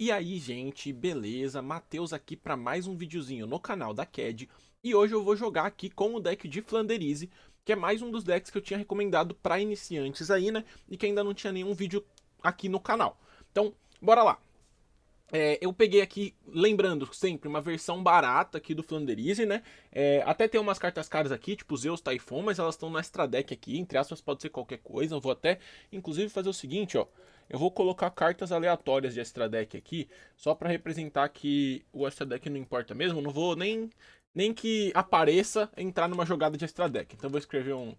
E aí, gente, beleza? Matheus aqui para mais um videozinho no canal da CAD. E hoje eu vou jogar aqui com o deck de Flanderize, que é mais um dos decks que eu tinha recomendado para iniciantes aí, né? E que ainda não tinha nenhum vídeo aqui no canal. Então, bora lá. Eu peguei aqui, lembrando sempre, uma versão barata aqui do Flanderize, né? Até tem umas cartas caras aqui, tipo Zeus, Typhon, mas elas estão no extra deck aqui, entre aspas, pode ser qualquer coisa. Eu vou até, inclusive, fazer o seguinte, ó. Eu vou colocar cartas aleatórias de extra deck aqui, só pra representar que o extra deck não importa mesmo. Não vou nem que apareça entrar numa jogada de extra deck. Então eu vou escrever um...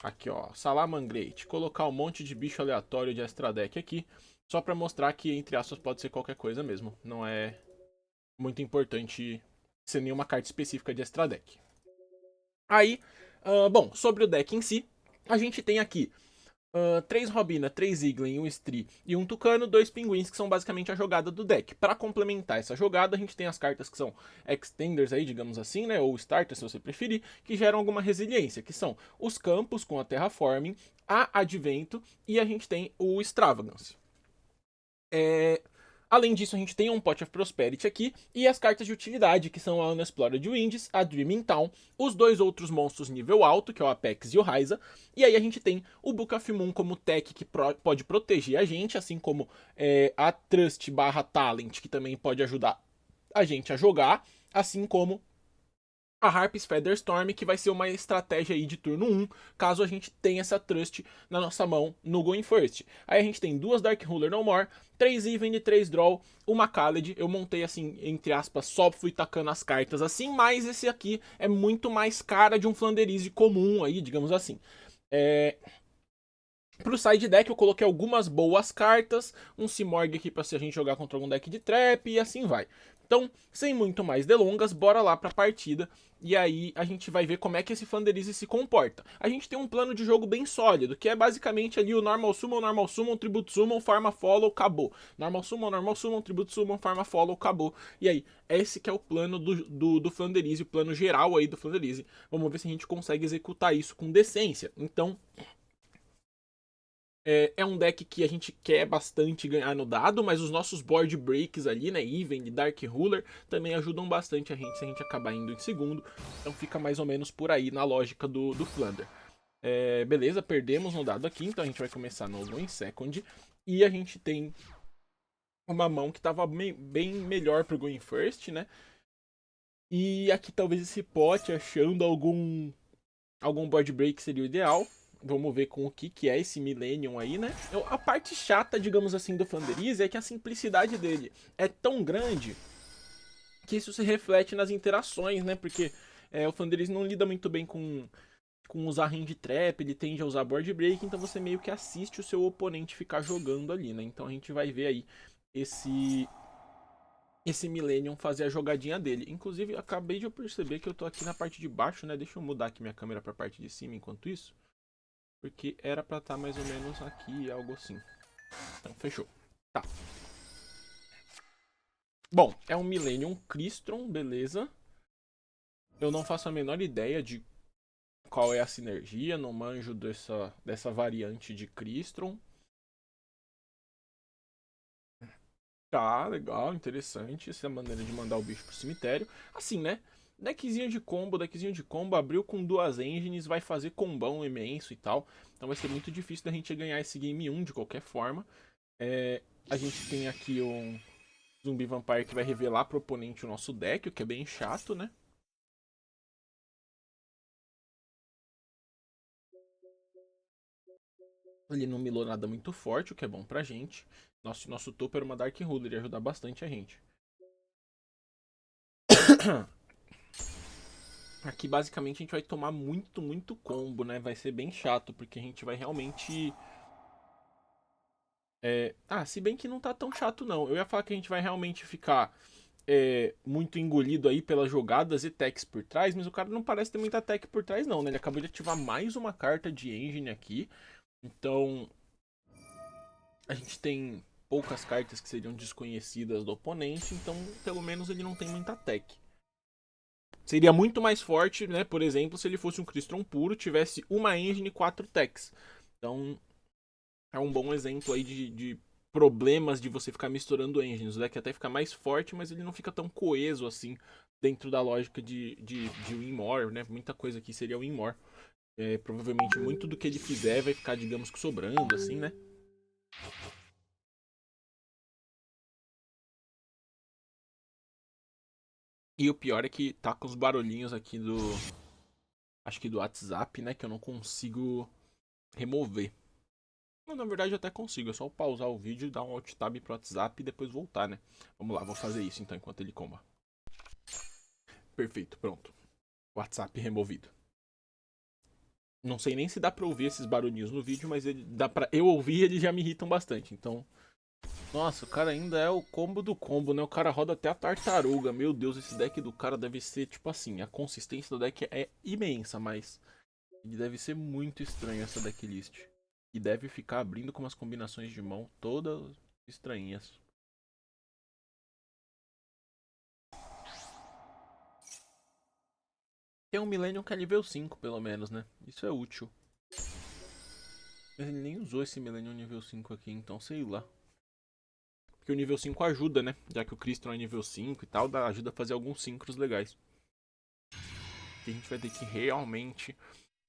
Aqui, ó, Salamangreat. Colocar um monte de bicho aleatório de extra deck aqui. Só pra mostrar que, entre aspas, pode ser qualquer coisa mesmo. Não é muito importante ser nenhuma carta específica de extra deck. Aí, bom, sobre o deck em si, a gente tem aqui 3 Robina, 3 Iglin, um Stri e um Tucano, 2 Pinguins, que são basicamente a jogada do deck. Para complementar essa jogada, a gente tem as cartas que são Extenders aí, digamos assim, né, ou Starters se você preferir, que geram alguma resiliência, que são os Campos com a Terraforming, a Advento e a gente tem o Extravagance. Além disso, a gente tem um Pot of Prosperity aqui e as cartas de utilidade, que são a Unexplored Winds, a Dreaming Town, os dois outros monstros nível alto, que é o Apex e o Raiza. E aí a gente tem o Book of Moon como tech, que pode proteger a gente, assim como a Trust barra Talent, que também pode ajudar a gente a jogar, assim como a Harpy's Featherstorm, que vai ser uma estratégia aí de turno 1, caso a gente tenha essa Trust na nossa mão no Going First. Aí a gente tem duas Dark Ruler No More, 3 Even e 3 Draw, uma Khaled. Eu montei assim, entre aspas, só fui tacando as cartas assim, mas esse aqui é muito mais cara de um Flanderize comum aí, digamos assim. Pro side deck eu coloquei algumas boas cartas, um Simorg aqui pra se a gente jogar contra algum deck de trap e assim vai. Então, sem muito mais delongas, bora lá pra partida. E aí a gente vai ver como é que esse Flanderize se comporta. A gente tem um plano de jogo bem sólido, que é basicamente ali o Normal Summon, Tribute Summon, Farma Follow, acabou. Normal Summon, Tribute Summon, Farma Follow, acabou. E aí, esse que é o plano do Flanderize, o plano geral aí do Flanderize. Vamos ver se a gente consegue executar isso com decência. Então, é um deck que a gente quer bastante ganhar no dado, mas os nossos board breaks ali, né, Even e Dark Ruler, também ajudam bastante a gente se a gente acabar indo em segundo. Então fica mais ou menos por aí na lógica do Flander. Beleza, perdemos no dado aqui, então a gente vai começar novo em second. E a gente tem uma mão que estava bem melhor pro Going First, né? E aqui talvez esse pote achando algum board break seria o ideal. Vamos ver com o que é esse Millennium aí, né? A parte chata, digamos assim, do Flanderize é que a simplicidade dele é tão grande que isso se reflete nas interações, né? Porque o Flanderize não lida muito bem com usar hand trap, ele tende a usar board break, então você meio que assiste o seu oponente ficar jogando ali, né? Então a gente vai ver aí esse Millennium fazer a jogadinha dele. Inclusive, acabei de perceber que eu tô aqui na parte de baixo, né? Deixa eu mudar aqui minha câmera pra parte de cima enquanto isso. Porque era pra estar mais ou menos aqui, algo assim. Então, fechou. Tá. Bom, é um Millennium Crystron, beleza. Eu não faço a menor ideia de qual é a sinergia, não manjo dessa variante de Crystron. Tá, legal, interessante essa maneira de mandar o bicho pro cemitério. Assim, né? Deckzinho de combo, abriu com duas engines, vai fazer combão imenso e tal. Então vai ser muito difícil da gente ganhar esse game 1 de qualquer forma. A gente tem aqui um Zumbi Vampire que vai revelar pro oponente o nosso deck, o que é bem chato, né? Ele não milou nada muito forte, o que é bom pra gente. Nosso topo era uma Dark Ruler, ia ajudar bastante a gente. Aqui basicamente a gente vai tomar muito combo, né? Vai ser bem chato, porque a gente vai realmente. Se bem que não tá tão chato não. Eu ia falar que a gente vai realmente ficar muito engolido aí pelas jogadas e techs por trás, mas o cara não parece ter muita tech por trás não, né? Ele acabou de ativar mais uma carta de engine aqui. Então a gente tem poucas cartas que seriam desconhecidas do oponente, então pelo menos ele não tem muita tech. Seria muito mais forte, né? Por exemplo, se ele fosse um Crystron puro, tivesse uma engine e 4 techs. Então é um bom exemplo aí de problemas de você ficar misturando engines. O deck até fica mais forte, mas ele não fica tão coeso assim dentro da lógica de win more, né? Muita coisa aqui seria win more. Provavelmente muito do que ele fizer vai ficar, digamos que sobrando, assim, né? E o pior é que tá com os barulhinhos aqui do... Acho que do WhatsApp, né? Que eu não consigo remover. Mas, na verdade eu até consigo, é só pausar o vídeo e dar um alt tab pro WhatsApp e depois voltar, né? Vamos lá, vou fazer isso então enquanto ele comba. Perfeito, pronto. WhatsApp removido. Não sei nem se dá pra ouvir esses barulhinhos no vídeo, mas ele dá pra eu ouvir e eles já me irritam bastante. Então, nossa, o cara ainda é o combo do combo, né? O cara roda até a tartaruga. Meu Deus, esse deck do cara deve ser, tipo assim, a consistência do deck é imensa, mas ele deve ser muito estranho essa decklist. E deve ficar abrindo com umas combinações de mão todas estranhas. Tem um Millennium que é nível 5, pelo menos, né? Isso é útil. Mas ele nem usou esse Millennium nível 5 aqui, então sei lá. Porque o nível 5 ajuda, né? Já que o Crystal é nível 5 e tal, ajuda a fazer alguns sincros legais. Que a gente vai ter que realmente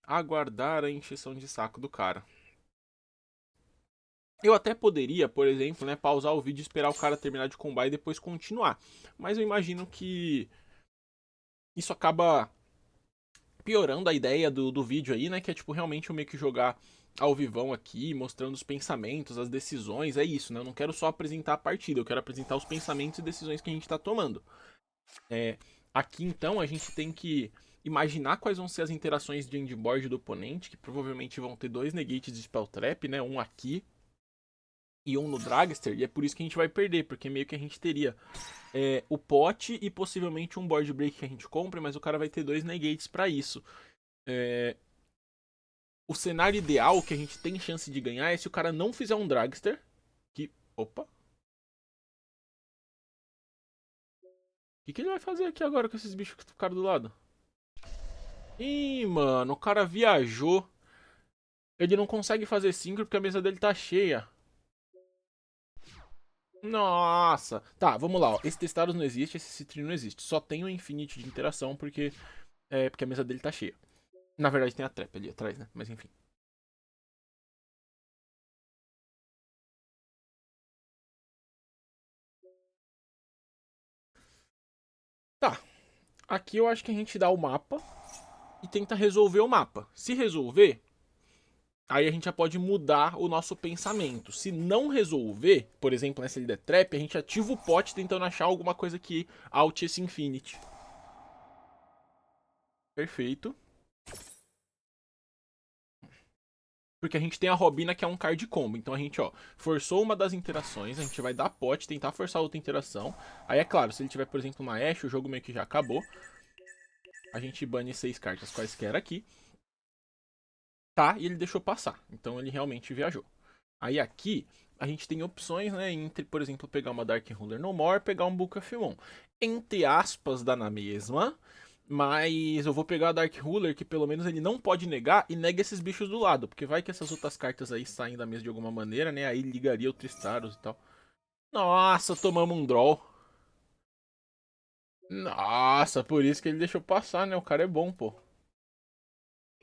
aguardar a encheção de saco do cara. Eu até poderia, por exemplo, né, pausar o vídeo e esperar o cara terminar de combar e depois continuar. Mas eu imagino que isso acaba piorando a ideia do vídeo aí, né? Que é tipo realmente eu meio que jogar ao vivão aqui, mostrando os pensamentos, as decisões. É isso, né? Eu não quero só apresentar a partida, eu quero apresentar os pensamentos e decisões que a gente tá tomando. É, aqui então a gente tem que imaginar quais vão ser as interações de endboard do oponente, que provavelmente vão ter dois negates de Spell Trap, né? Um aqui e um no Dragster, e é por isso que a gente vai perder, porque meio que a gente teria o pote e possivelmente um board break que a gente compre, mas o cara vai ter dois negates para isso. É, o cenário ideal que a gente tem chance de ganhar é se o cara não fizer um Dragster. Que. Opa! O que ele vai fazer aqui agora com esses bichos que ficaram do lado? Ih, mano, o cara viajou. Ele não consegue fazer synchro porque a mesa dele tá cheia. Nossa! Tá, vamos lá, ó. Esse Testados não existe, esse Citrine não existe. Só tem o Infinite de interação porque a mesa dele tá cheia. Na verdade tem a trap ali atrás, né? Mas enfim. Tá, aqui eu acho que a gente dá o mapa e tenta resolver o mapa. Se resolver, aí a gente já pode mudar o nosso pensamento. Se não resolver, por exemplo, nessa ilha trap, a gente ativa o pote tentando achar alguma coisa que out esse Infinity. Perfeito. Porque a gente tem a Robina que é um card combo. Então a gente, ó, forçou uma das interações, a gente vai dar pote, tentar forçar outra interação. Aí é claro, se ele tiver, por exemplo, uma Ashe, o jogo meio que já acabou. A gente bane 6 cartas quaisquer aqui. Tá, e ele deixou passar. Então ele realmente viajou. Aí aqui a gente tem opções, né, entre, por exemplo, pegar uma Dark Ruler No More, pegar um Book of Mon. Entre aspas, dá na mesma, mas eu vou pegar a Dark Ruler, que pelo menos ele não pode negar, e nega esses bichos do lado, porque vai que essas outras cartas aí saem da mesa de alguma maneira, né, aí ligaria o Tristaros e tal. Nossa, tomamos um draw. Nossa, por isso que ele deixou passar, né, o cara é bom, pô.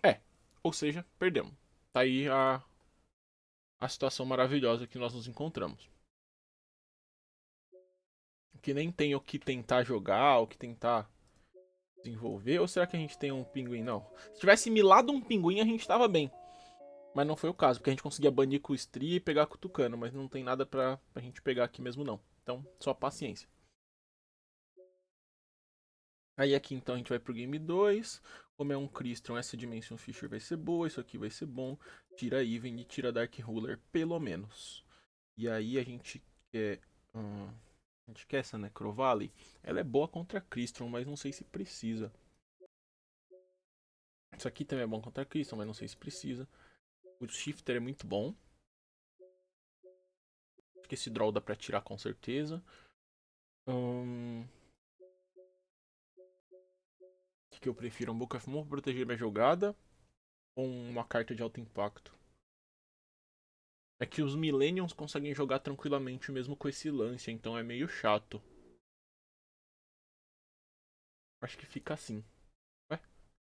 É, ou seja, perdemos. Tá aí a situação maravilhosa que nós nos encontramos. Que nem tem o que tentar jogar, o que tentar desenvolver. Ou será que a gente tem um pinguim? Não. Se tivesse milado um pinguim, a gente tava bem. Mas não foi o caso, porque a gente conseguia banir com o Stri e pegar com o Tucano. Mas não tem nada pra gente pegar aqui mesmo, não. Então, só paciência. Aí aqui então a gente vai pro game 2. Como é um Crystron, essa Dimension Fisher vai ser boa. Isso aqui vai ser bom. Tira Even e tira Dark Ruler, pelo menos. E aí a gente quer. A gente quer essa Necrovalley. Ela é boa contra Crystron, mas não sei se precisa. Isso aqui também é bom contra Crystron, mas não sei se precisa. O Shifter é muito bom. Acho que esse draw dá pra tirar com certeza. O que eu prefiro? Um Book of Moon pra proteger minha jogada. Ou uma carta de alto impacto? É que os Millenniums conseguem jogar tranquilamente mesmo com esse lance, então é meio chato. Acho que fica assim. Ué?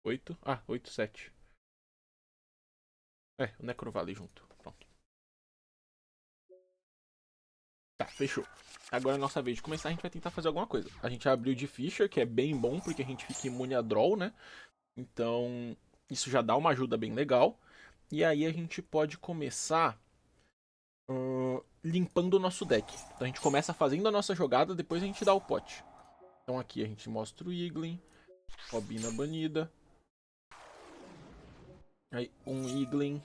8? Ah, 8, 7. É, o Necrovalley junto. Pronto. Tá, fechou. Agora é a nossa vez de começar, a gente vai tentar fazer alguma coisa. A gente abriu de Fisher, que é bem bom, porque a gente fica imune a draw, né? Então, isso já dá uma ajuda bem legal. E aí a gente pode começar limpando o nosso deck. Então a gente começa fazendo a nossa jogada, depois a gente dá o pote. Então aqui a gente mostra o Iglin, Robina banida. Aí um Iglin,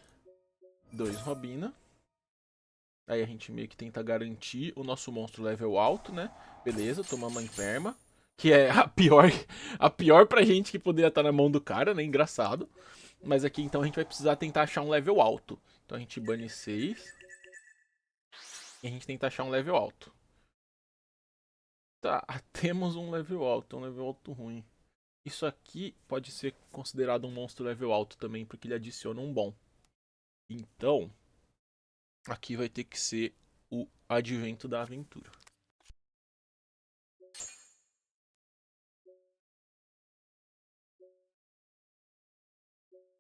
2 Robina. Aí a gente meio que tenta garantir o nosso monstro level alto, né? Beleza, tomamos a Inferma. Que é a pior pra gente que poderia estar na mão do cara, né? Engraçado. Mas aqui então a gente vai precisar tentar achar um level alto. Então a gente bane 6. E a gente tenta achar um level alto. Tá, temos um level alto ruim. Isso aqui pode ser considerado um monstro level alto também, porque ele adiciona um bom. Então, aqui vai ter que ser o Advento da Aventura.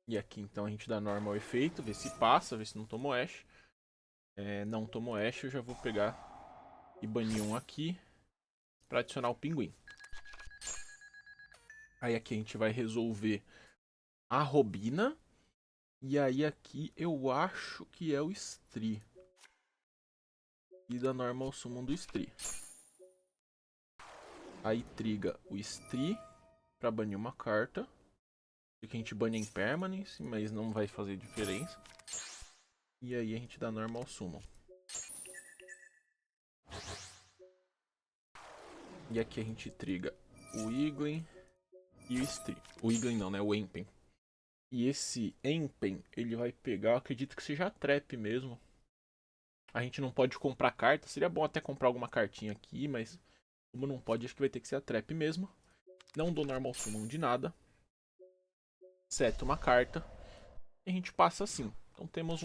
E aqui então a gente dá normal efeito, vê se passa, vê se não tomou Ash. Não tomou Ash, eu já vou pegar e banir um aqui para adicionar o pinguim. Aí aqui a gente vai resolver a Robina. E aí aqui eu acho que é o Stri. E da normal summon do Stri. Aí triga o Stri para banir uma carta. Que a gente bane em Permanence, mas não vai fazer diferença. E aí a gente dá normal summon. E aqui a gente triga o Iglin e o Stri. O Iglin não, né? O Empen. E esse Empen, ele vai pegar, acredito que seja a Trap mesmo. A gente não pode comprar carta. Seria bom até comprar alguma cartinha aqui, mas como não pode, acho que vai ter que ser a Trap mesmo. Não dou normal summon de nada. Seto uma carta. E a gente passa assim. Então temos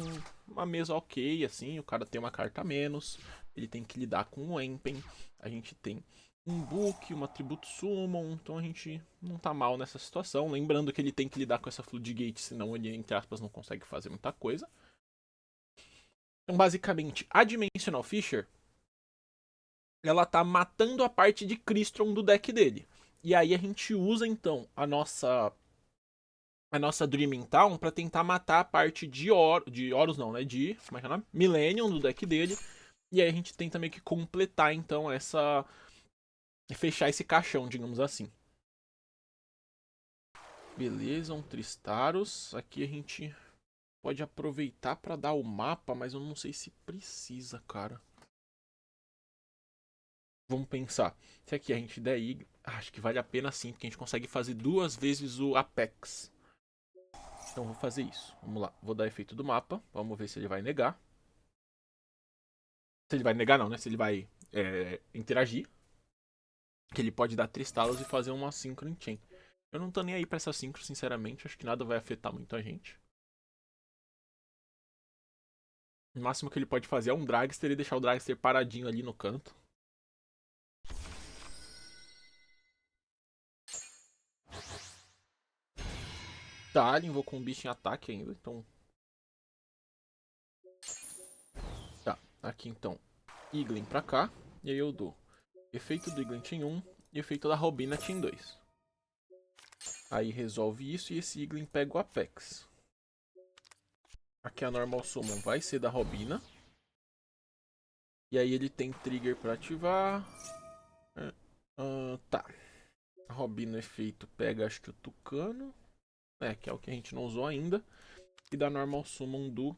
uma mesa ok, assim. O cara tem uma carta a menos. Ele tem que lidar com o Empen. A gente tem um book, uma Tributo Summon. Então a gente não tá mal nessa situação. Lembrando que ele tem que lidar com essa Floodgate, senão ele, entre aspas, não consegue fazer muita coisa. Então, basicamente, a Dimensional Fisher, ela tá matando a parte de Crystron do deck dele. E aí a gente usa, então, a nossa Dreaming Town pra tentar matar a parte de Horus não, né? Como é que é o nome? Millennium do deck dele. E aí a gente tenta meio que completar, então, fechar esse caixão, digamos assim. Beleza, um Tristaros. Aqui a gente pode aproveitar pra dar o mapa, mas eu não sei se precisa, cara. Vamos pensar. Se aqui a gente der IG, acho que vale a pena sim, porque a gente consegue fazer 2 vezes o Apex. Então vou fazer isso. Vamos lá. Vou dar efeito do mapa. Vamos ver se ele vai negar. Se ele vai negar não, né? Se ele vai interagir. Que ele pode dar Tristalos e fazer uma Synchro Chain. Eu não tô nem aí pra essa Synchro, sinceramente. Acho que nada vai afetar muito a gente. O máximo que ele pode fazer é um Dragster e deixar o Dragster paradinho ali no canto. Tá, ele invocou um bicho em ataque ainda, então... Tá, aqui então. Iglin pra cá. E aí eu dou efeito do Iglin em 1 e efeito da Robina em 2. Aí resolve isso e esse Iglin pega o Apex. Aqui a Normal Summon vai ser da Robina. E aí ele tem trigger pra ativar. Tá. A Robina efeito pega acho que o Tucano. Que é o que a gente não usou ainda. E da Normal Summon do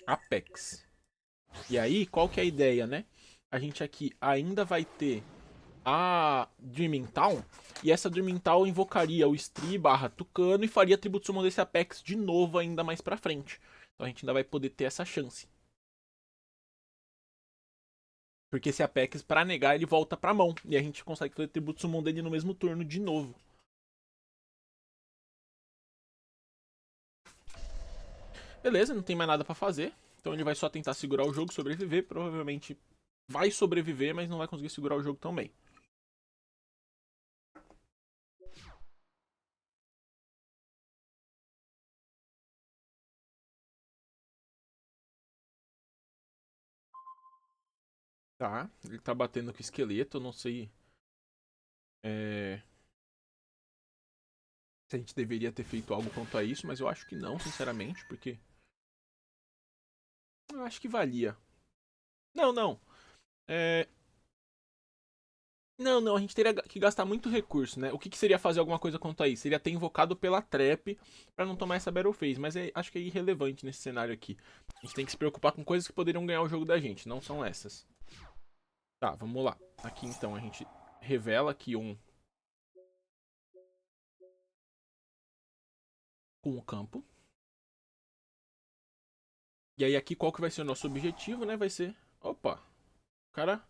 Apex. E aí, qual que é a ideia, né? A gente aqui ainda vai ter a Dreaming Town. E essa Dreaming Town invocaria o Stri barra Tucano e faria Tributo Summon desse Apex de novo ainda mais pra frente. Então a gente ainda vai poder ter essa chance. Porque esse Apex, pra negar, ele volta pra mão. E a gente consegue fazer Tributo Summon dele no mesmo turno de novo. Beleza, não tem mais nada pra fazer. Então ele vai só tentar segurar o jogo, sobreviver. Provavelmente vai sobreviver, mas não vai conseguir segurar o jogo também. Tá, ele tá batendo com o esqueleto, eu não sei se a gente deveria ter feito algo quanto a isso, mas eu acho que não, sinceramente, porque eu acho que valia. Não, não. É... Não, não, a gente teria que gastar muito recurso, né? O que seria fazer alguma coisa quanto a isso? Seria ter invocado pela trap pra não tomar essa Battle Phase, mas acho que é irrelevante nesse cenário aqui. A gente tem que se preocupar com coisas que poderiam ganhar o jogo da gente, não são essas. Tá, vamos lá. Aqui então a gente revela aqui com o campo. E aí aqui qual que vai ser o nosso objetivo, né? Vai ser... Opa, o cara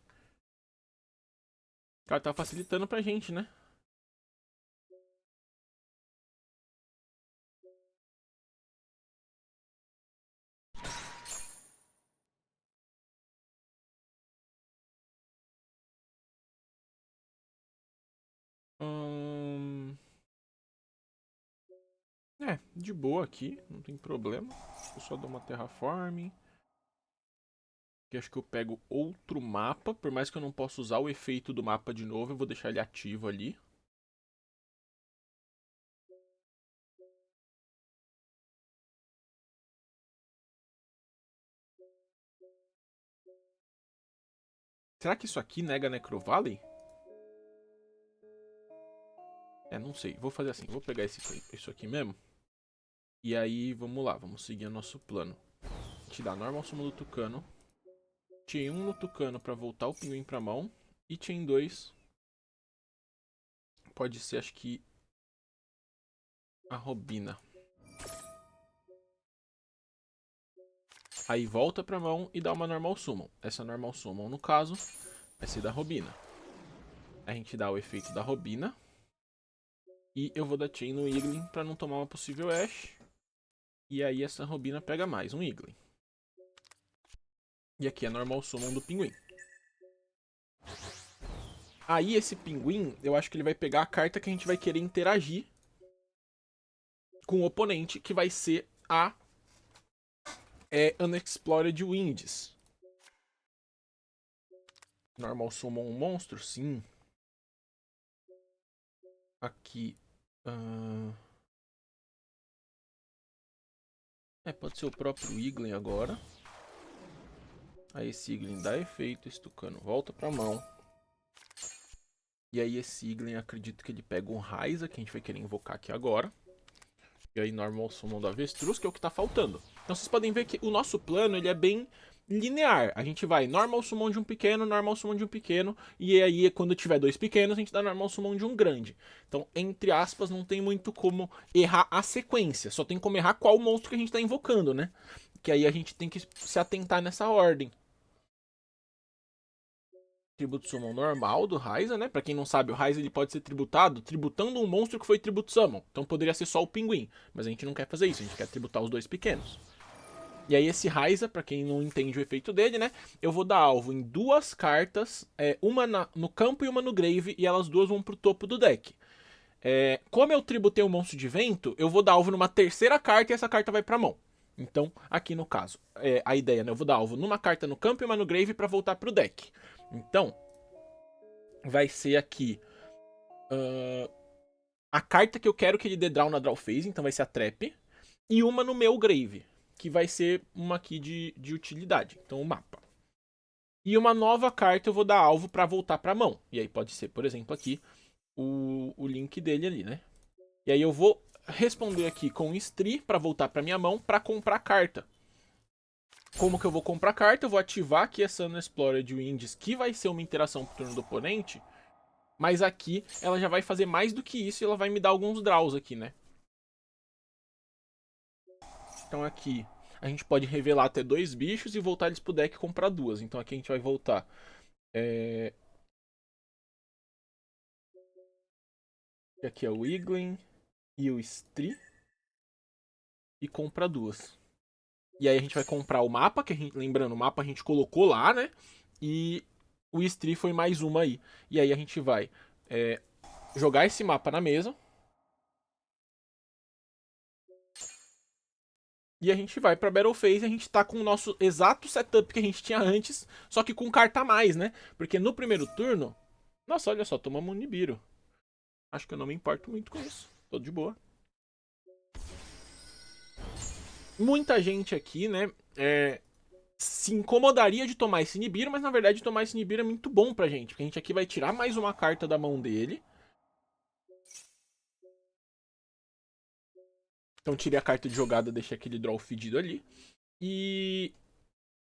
tá facilitando pra gente, né? Hum... De boa aqui, não tem problema. Eu só dou uma terraforming. Que acho que eu pego outro mapa. Por mais que eu não possa usar o efeito do mapa de novo, eu vou deixar ele ativo ali. Será que isso aqui nega Necrovalley? Não sei. Vou fazer assim. Vou pegar isso aqui mesmo. E aí, vamos lá. Vamos seguir o nosso plano. A gente dá normal sumo do Tucano. Chain 1 no Tucano pra voltar o pinguim pra mão. E Chain 2 pode ser, acho que, a Robina. Aí volta pra mão e dá uma normal summon. Essa normal summon, no caso, vai ser da Robina. A gente dá o efeito da Robina. E eu vou dar Chain no Iglin pra não tomar uma possível Ash. E aí essa Robina pega mais um Iglin. E aqui é normal summon do pinguim. Aí esse pinguim, eu acho que ele vai pegar a carta que a gente vai querer interagir com o oponente, que vai ser a Unexplored Winds. Normal summon um monstro? Sim. Aqui. Pode ser o próprio Iglin agora. Aí esse Iglin dá efeito, esse Tucano volta pra mão. E aí esse Iglin, acredito que ele pega um Raiza, que a gente vai querer invocar aqui agora. E aí normal summon do avestruz, que é o que tá faltando. Então vocês podem ver que o nosso plano, ele é bem linear. A gente vai normal summon de um pequeno, normal summon de um pequeno. E aí quando tiver dois pequenos, a gente dá normal summon de um grande. Então, entre aspas, não tem muito como errar a sequência. Só tem como errar qual monstro que a gente tá invocando, né? Que aí a gente tem que se atentar nessa ordem. Tributo Summon normal do Raiza, né? Pra quem não sabe, o Raiza ele pode ser tributado tributando um monstro que foi Tributo Summon. Então poderia ser só o Pinguim. Mas a gente não quer fazer isso, a gente quer tributar os dois pequenos. E aí esse Raiza, pra quem não entende o efeito dele, né? Eu vou dar alvo em duas cartas, uma no campo e uma no grave, e elas duas vão pro topo do deck. Como eu tributei um monstro de vento, eu vou dar alvo numa terceira carta e essa carta vai pra mão. Então, aqui no caso, a ideia, né? Eu vou dar alvo numa carta no campo e uma no grave pra voltar pro deck. Então, vai ser aqui a carta que eu quero que ele dê draw na draw phase, então vai ser a trap, e uma no meu grave, que vai ser uma aqui de utilidade, então o mapa. E uma nova carta eu vou dar alvo para voltar para mão, e aí pode ser, por exemplo, aqui o link dele ali, né? E aí eu vou responder aqui com Stri para voltar para minha mão para comprar carta. Como que eu vou comprar carta? Eu vou ativar aqui essa Unexplored Winds, que vai ser uma interação pro turno do oponente. Mas aqui ela já vai fazer mais do que isso e ela vai me dar alguns draws aqui, né? Então aqui a gente pode revelar até dois bichos e voltar eles pro deck e comprar duas. Então aqui a gente vai voltar. Aqui é o Iglin e o Stri. E compra duas. E aí a gente vai comprar o mapa, que a gente, lembrando, o mapa a gente colocou lá, né? E o Stri foi mais uma aí. E aí a gente vai jogar esse mapa na mesa. E a gente vai pra Battle Phase e a gente tá com o nosso exato setup que a gente tinha antes, só que com carta a mais, né? Porque no primeiro turno... Nossa, olha só, tomamos um Nibiru. Acho que eu não me importo muito com isso. Tô de boa. Muita gente aqui, né, se incomodaria de tomar esse Nibiru, mas na verdade tomar esse Nibiru é muito bom pra gente. Porque a gente aqui vai tirar mais uma carta da mão dele. Então tirei a carta de jogada, deixei aquele draw fedido ali. E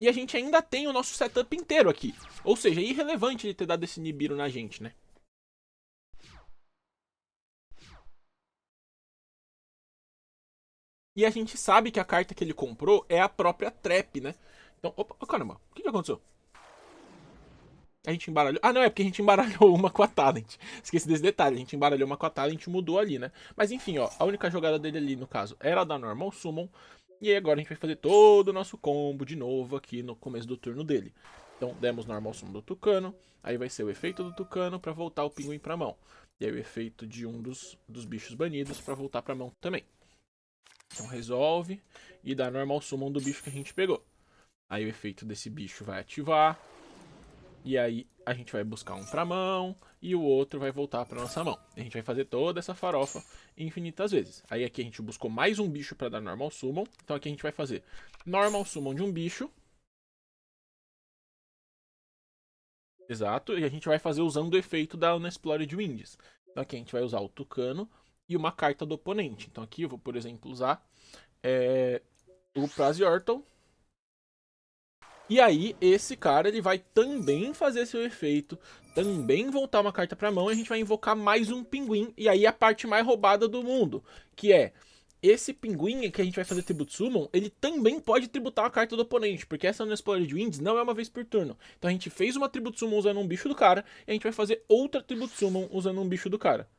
a gente ainda tem o nosso setup inteiro aqui. Ou seja, é irrelevante ele ter dado esse Nibiru na gente, né? E a gente sabe que a carta que ele comprou é a própria Trap, né? Então, opa, oh, caramba, o que aconteceu? A gente embaralhou. Ah, não, é porque a gente embaralhou uma com a Talent. Esqueci desse detalhe. A gente embaralhou uma com a Talent e mudou ali, né? Mas enfim, ó. A única jogada dele ali, no caso, era a da Normal Summon. E aí agora a gente vai fazer todo o nosso combo de novo aqui no começo do turno dele. Então, demos Normal Summon do Tucano. Aí vai ser o efeito do Tucano pra voltar o Pinguim pra mão. E aí o efeito de um dos bichos banidos pra voltar pra mão também. Então resolve e dá Normal Summon do bicho que a gente pegou. Aí o efeito desse bicho vai ativar. E aí a gente vai buscar um pra mão e o outro vai voltar pra nossa mão. A gente vai fazer toda essa farofa infinitas vezes. Aí aqui a gente buscou mais um bicho pra dar Normal Summon. Então aqui a gente vai fazer Normal Summon de um bicho. Exato. E a gente vai fazer usando o efeito da Unexplored Winds. Então aqui a gente vai usar o Tucano e uma carta do oponente. Então aqui eu vou, por exemplo, usar o Praziortal. E aí, esse cara ele vai também fazer seu efeito, também voltar uma carta pra mão e a gente vai invocar mais um pinguim. E aí a parte mais roubada do mundo, que é esse pinguim que a gente vai fazer Tribute Summon, ele também pode tributar uma carta do oponente, porque essa Unexplored Winds não é uma vez por turno. Então a gente fez uma Tribute Summon usando um bicho do cara, e a gente vai fazer outra Tribute Summon usando um bicho do cara.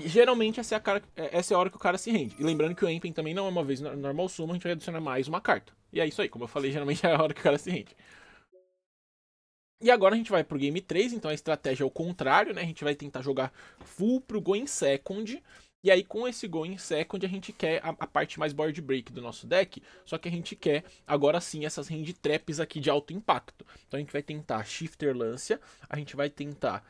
E geralmente essa é a hora que o cara se rende. E lembrando que o Empen também não é uma vez normal summon, a gente vai adicionar mais uma carta. E é isso aí, como eu falei, geralmente é a hora que o cara se rende. E agora a gente vai pro game 3, então a estratégia é o contrário, né? A gente vai tentar jogar full pro Go in Second. E aí com esse Go in Second a gente quer a parte mais board break do nosso deck. Só que a gente quer agora sim essas hand traps aqui de alto impacto. Então a gente vai tentar Shifter Lancia, a gente vai tentar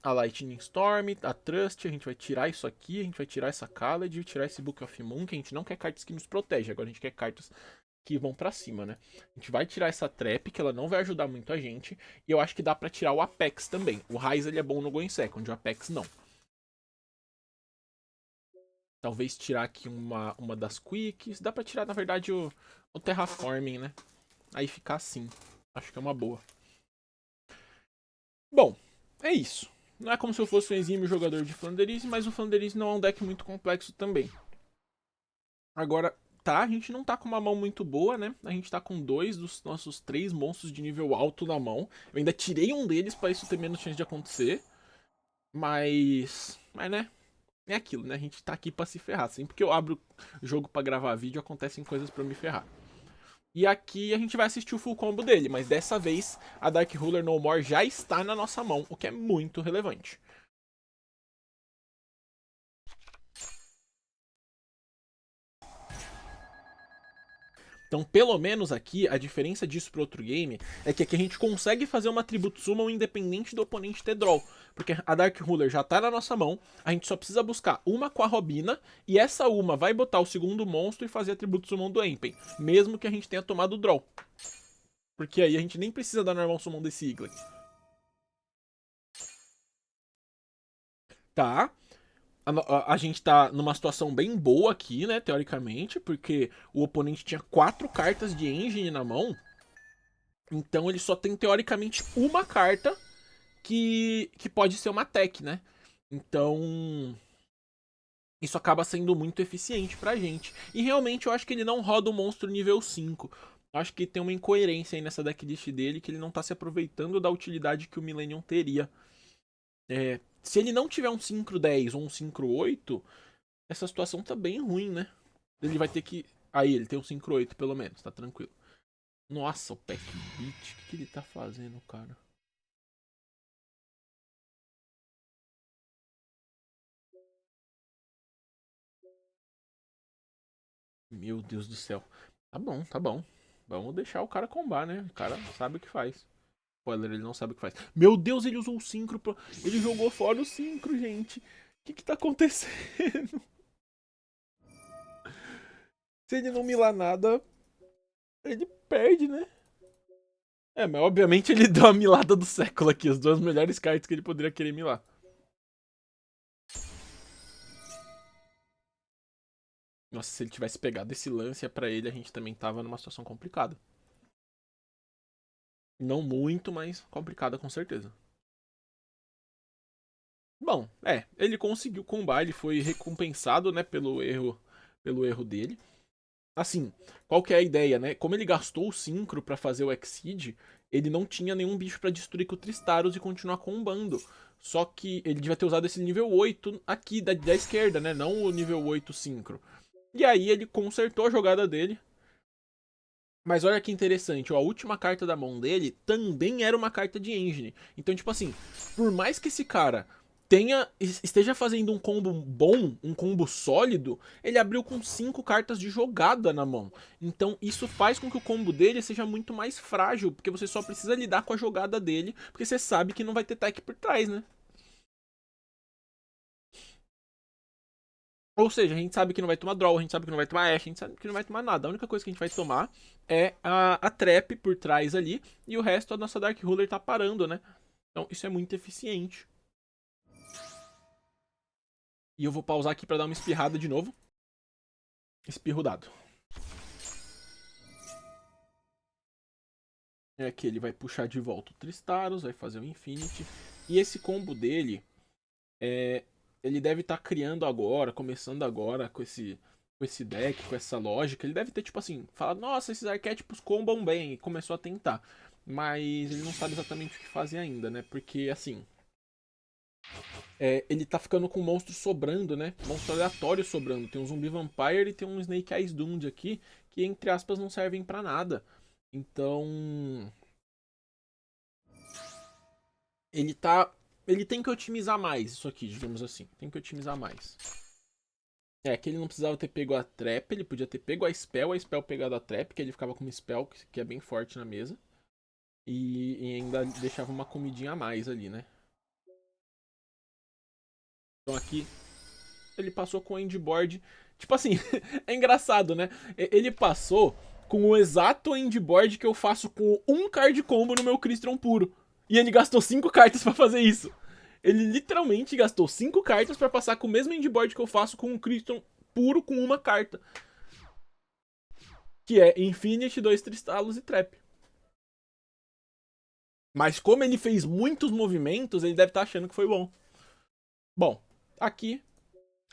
a Lightning Storm, a Trust, a gente vai tirar isso aqui, a gente vai tirar essa Khaled, tirar esse Book of Moon, que a gente não quer cartas que nos protegem, agora a gente quer cartas que vão pra cima, né? A gente vai tirar essa Trap, que ela não vai ajudar muito a gente, e eu acho que dá pra tirar o Apex também. O Ryze ele é bom no Go in Second, o Apex não. Talvez tirar aqui uma das Quicks, dá pra tirar na verdade o Terraforming, né? Aí ficar assim, acho que é uma boa. Bom, é isso. Não é como se eu fosse um exímio jogador de Flanderize, mas o Flanderize não é um deck muito complexo também. Agora, tá, a gente não tá com uma mão muito boa, né? A gente tá com 2 dos nossos 3 monstros de nível alto na mão. Eu ainda tirei um deles pra isso ter menos chance de acontecer. Mas né? É aquilo, né? A gente tá aqui pra se ferrar. Sempre que eu abro o jogo pra gravar vídeo, acontecem coisas pra me ferrar. E aqui a gente vai assistir o full combo dele, mas dessa vez a Dark Ruler No More já está na nossa mão, o que é muito relevante. Então, pelo menos aqui, a diferença disso pro outro game é que aqui a gente consegue fazer uma Tribute Summon independente do oponente ter draw. Porque a Dark Ruler já tá na nossa mão, a gente só precisa buscar uma com a Robina, e essa uma vai botar o segundo monstro e fazer a Tribute Summon do Empen, mesmo que a gente tenha tomado o draw. Porque aí a gente nem precisa da Normal Summon desse Eagle. Tá? A gente tá numa situação bem boa aqui, né, teoricamente, porque o oponente tinha 4 cartas de engine na mão, então ele só tem teoricamente uma carta que pode ser uma tech, né? Então isso acaba sendo muito eficiente pra gente. E realmente eu acho que ele não roda o monstro nível 5. Eu acho que tem uma incoerência aí nessa decklist dele, que ele não tá se aproveitando da utilidade que o Millennium teria. Se ele não tiver um Synchro 10 ou um Synchro 8, essa situação tá bem ruim, né? Ele vai ter que Aí, ele tem um Synchro 8 pelo menos, tá tranquilo. Nossa, o Pack Beat, o que ele tá fazendo, cara? Meu Deus do céu. Tá bom, tá bom. Vamos deixar o cara combar, né? O cara sabe o que faz. Spoiler, ele não sabe o que faz. Meu Deus, ele usou o Synchro. Ele jogou fora o Synchro, gente. O que tá acontecendo? Se ele não milar nada, ele perde, né? É, mas obviamente ele deu a milada do século aqui. As duas melhores cartas que ele poderia querer milar. Nossa, se ele tivesse pegado esse lance pra ele, a gente também tava numa situação complicada. Não muito, mas complicada com certeza. Bom, ele conseguiu combar, ele foi recompensado, né, pelo erro dele. Assim, qual que é a ideia, né? Como ele gastou o Synchro pra fazer o Exceed, ele não tinha nenhum bicho pra destruir com o Tristaros e continuar combando. Só que ele devia ter usado esse nível 8 aqui da esquerda, né? Não o nível 8 Synchro. E aí ele consertou a jogada dele. Mas olha que interessante, ó, a última carta da mão dele também era uma carta de engine. Então, tipo assim, por mais que esse cara esteja fazendo um combo bom, um combo sólido, ele abriu com 5 cartas de jogada na mão. Então, isso faz com que o combo dele seja muito mais frágil, porque você só precisa lidar com a jogada dele, porque você sabe que não vai ter tech por trás, né? Ou seja, a gente sabe que não vai tomar draw, a gente sabe que não vai tomar ash, a gente sabe que não vai tomar nada. A única coisa que a gente vai tomar é a trap por trás ali, e o resto a nossa Dark Ruler tá parando, né? Então isso é muito eficiente. E eu vou pausar aqui pra dar uma espirrada de novo. Espirro dado. É que ele vai puxar de volta o Tristaros, vai fazer o Infinity. E esse combo dele, ele deve estar criando agora, começando agora com esse deck, com essa lógica. Ele deve ter, tipo assim, falado, nossa, esses arquétipos combam bem, e começou a tentar. Mas ele não sabe exatamente o que fazer ainda, né? Porque, assim, ele tá ficando com monstros sobrando, né? Monstro aleatório sobrando. Tem um Zumbi Vampire e tem um Snake Eyes Dund aqui, que, entre aspas, não servem pra nada. Então, ele tá... Ele tem que otimizar mais isso aqui, digamos assim. Tem que otimizar mais. É, que ele não precisava ter pego a trap, ele podia ter pego a spell pegado a trap, que ele ficava com uma spell que é bem forte na mesa. E ainda deixava uma comidinha a mais ali, né? Então aqui ele passou com o endboard. Tipo assim, é engraçado, né? Ele passou com o exato endboard que eu faço com um card combo no meu Crystron puro. E ele gastou 5 cartas pra fazer isso. Ele literalmente gastou 5 cartas pra passar com o mesmo endboard que eu faço com um Crystron puro com uma carta. Que é Infinity, 2 Tristalos e Trap. Mas como ele fez muitos movimentos, ele deve estar achando que foi bom. Bom, aqui,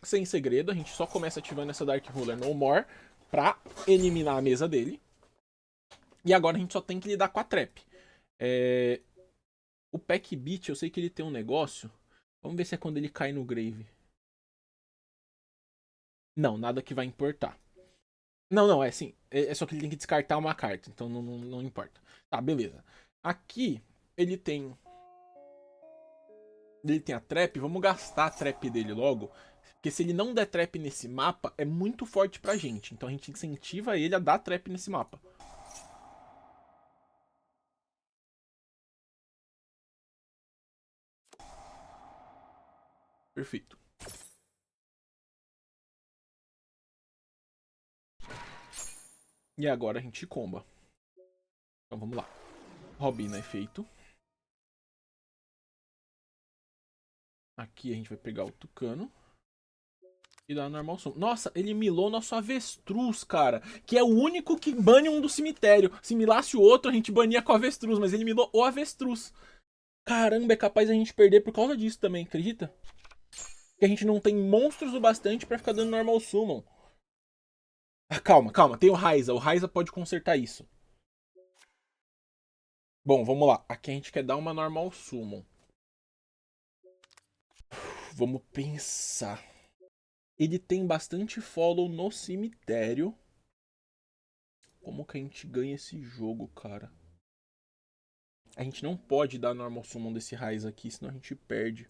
sem segredo, a gente só começa ativando essa Dark Ruler No More pra eliminar a mesa dele. E agora a gente só tem que lidar com a Trap. O Pack Beat, eu sei que ele tem um negócio. Vamos ver se é quando ele cai no Grave. Não, nada que vai importar. Não, não, é assim. É só que ele tem que descartar uma carta, então não importa. Tá, beleza. Aqui, ele tem a trap, vamos gastar a trap dele logo. Porque se ele não der trap nesse mapa, é muito forte pra gente. Então a gente incentiva ele a dar trap nesse mapa. Perfeito. E agora a gente comba. Então vamos lá. Robina é feito. Aqui a gente vai pegar o Tucano. E dar normal som. Nossa, ele milou nosso avestruz, cara. Que é o único que bane um do cemitério. Se milasse o outro, a gente bania com o avestruz. Mas ele milou o avestruz. Caramba, é capaz a gente perder por causa disso também, acredita? Que a gente não tem monstros o bastante pra ficar dando normal summon. Ah, calma, calma. Tem o Raiza. O Raiza pode consertar isso. Bom, vamos lá. Aqui a gente quer dar uma normal summon. Vamos pensar. Ele tem bastante follow no cemitério. Como que a gente ganha esse jogo, cara? A gente não pode dar normal summon desse Raiz aqui, senão a gente perde.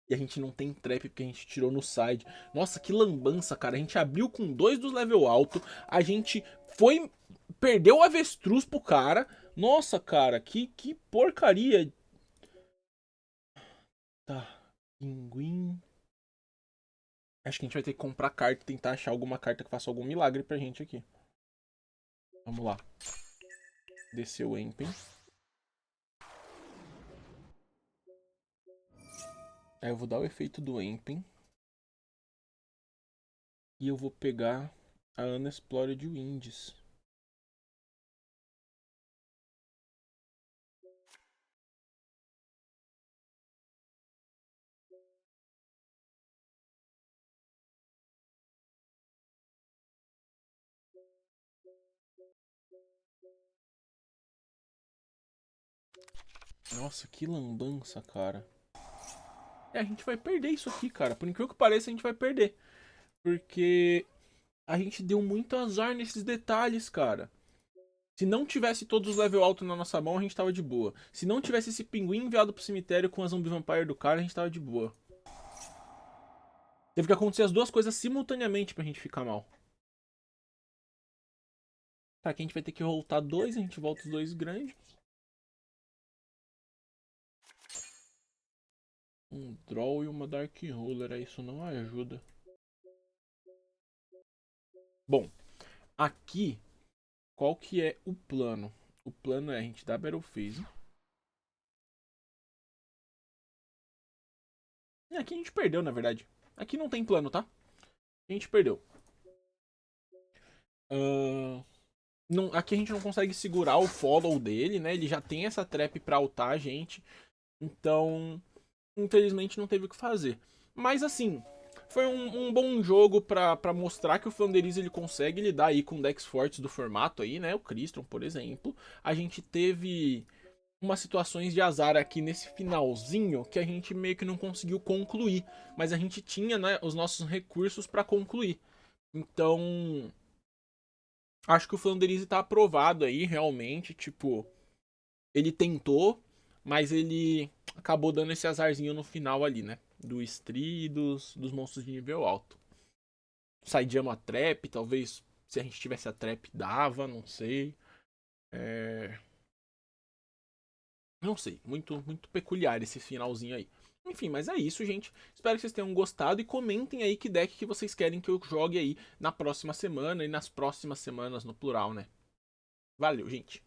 E a gente não tem trap porque a gente tirou no side. Nossa, que lambança, cara. A gente abriu com 2 dos level alto. A gente foi... Perdeu o avestruz pro cara. Nossa, cara, que porcaria. Tá. Pinguim. Acho que a gente vai ter que comprar carta e tentar achar alguma carta que faça algum milagre pra gente aqui. Vamos lá. Desceu o Empen. Aí eu vou dar o efeito do Empen. E eu vou pegar a Unexplored Winds. Nossa, que lambança, cara. É, a gente vai perder isso aqui, cara. Por incrível que pareça, a gente vai perder. Porque a gente deu muito azar nesses detalhes, cara. Se não tivesse todos os level alto na nossa mão, a gente tava de boa. Se não tivesse esse pinguim enviado pro cemitério com a Zombie Vampire do cara, a gente tava de boa. Teve que acontecer as duas coisas simultaneamente pra gente ficar mal. Tá, aqui a gente vai ter que voltar dois, a gente volta os dois grandes. Um Draw e uma Dark Ruler, aí isso não ajuda. Bom, aqui, qual que é o plano? O plano é a gente dar Battle Phase. E aqui a gente perdeu, na verdade. Aqui não tem plano, tá? A gente perdeu. Não, aqui a gente não consegue segurar o follow dele, né? Ele já tem essa trap pra ultar a gente. Então, infelizmente não teve o que fazer. Mas assim, foi um bom jogo pra mostrar que o Flanderiz ele consegue lidar aí com decks fortes do formato aí, né? O Crystron, por exemplo. A gente teve umas situações de azar aqui nesse finalzinho que a gente meio que não conseguiu concluir. Mas a gente tinha, né, os nossos recursos pra concluir. Então, acho que o Flanderize tá aprovado aí, realmente. Tipo, ele tentou, mas ele acabou dando esse azarzinho no final ali, né? Do Stri e dos monstros de nível alto. Saidama a trap, talvez se a gente tivesse a trap dava, não sei. É... Não sei, muito peculiar esse finalzinho aí. Enfim, mas é isso, gente. Espero que vocês tenham gostado e comentem aí que deck que vocês querem que eu jogue aí na próxima semana e nas próximas semanas no plural, né? Valeu, gente.